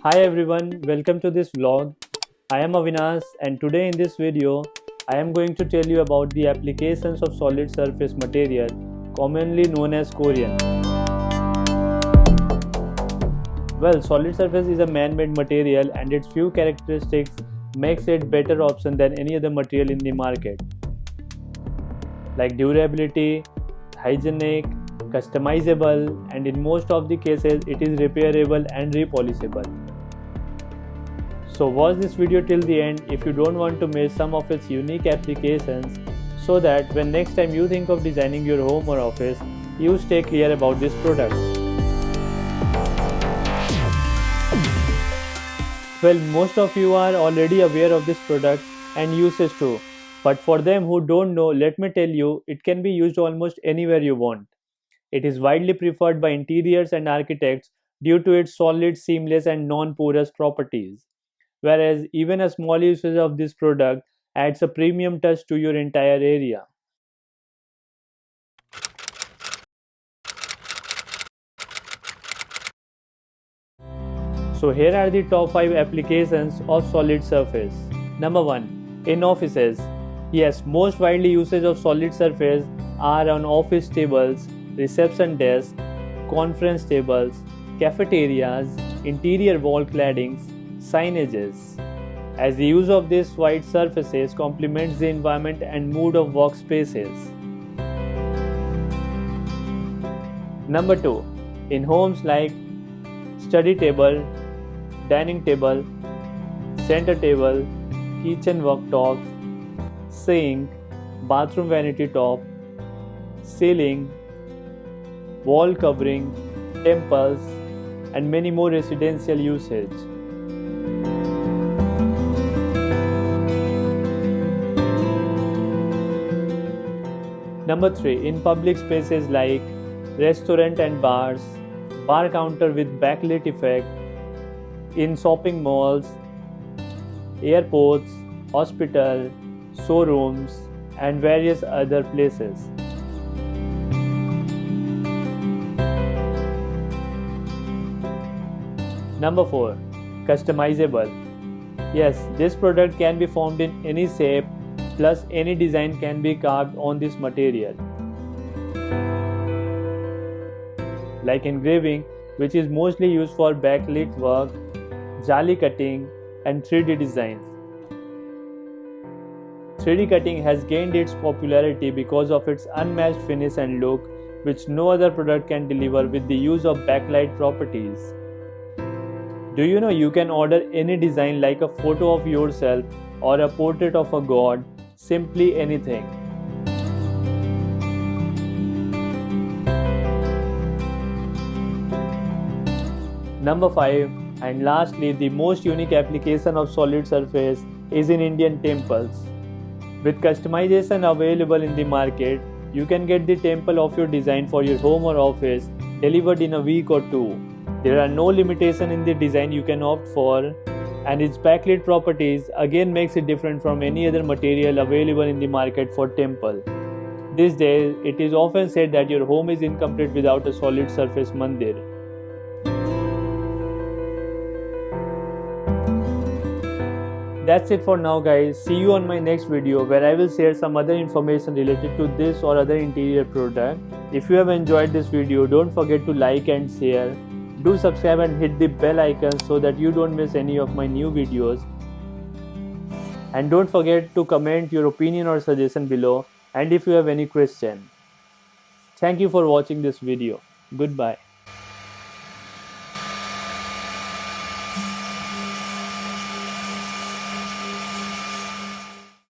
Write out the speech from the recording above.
Hi everyone, welcome to this vlog. I am Avinash and today in this video I am going to tell you about the applications of solid surface material commonly known as Corian. Well, solid surface is a man-made material and its few characteristics makes it better option than any other material in the market. Like durability, hygienic, customizable, and in most of the cases it is repairable and repolishable. So watch this video till the end if you don't want to miss some of its unique applications, so that when next time you think of designing your home or office, you stay clear about this product. Well, most of you are already aware of this product and uses too, but for them who don't know, let me tell you, it can be used almost anywhere you want. It is widely preferred by interiors and architects due to its solid, seamless and non-porous properties. Whereas even a small usage of this product adds a premium touch to your entire area. So here are the top 5 applications of solid surface. Number 1. In offices. Yes, most widely usage of solid surface are on office tables, reception desks, conference tables, cafeterias, interior wall claddings, signages, as the use of these white surfaces complements the environment and mood of workspaces. Number 2. In homes like study table, dining table, center table, kitchen worktops, sink, bathroom vanity top, ceiling, wall covering, temples, and many more residential usage. Number 3. In public spaces like restaurant and bars, bar counter with backlit effect, in shopping malls, airports, hospital, showrooms, and various other places. Number 4. Customizable. Yes, this product can be formed in any shape, plus any design can be carved on this material. Like engraving, which is mostly used for backlit work, jali cutting, and 3D designs. 3D cutting has gained its popularity because of its unmatched finish and look, which no other product can deliver with the use of backlight properties. Do you know you can order any design like a photo of yourself or a portrait of a god, simply anything. Number 5, and lastly, the most unique application of solid surface is in Indian temples. With customization available in the market, you can get the temple of your design for your home or office delivered in a week or two. There are no limitation in the design you can opt for, and its backlit properties again makes it different from any other material available in the market for temple. These days, it is often said that your home is incomplete without a solid surface mandir. That's it for now guys. See you on my next video where I will share some other information related to this or other interior product. If you have enjoyed this video, don't forget to like and share. Do subscribe and hit the bell icon so that you don't miss any of my new videos. And don't forget to comment your opinion or suggestion below, and if you have any question. Thank you for watching this video. Goodbye.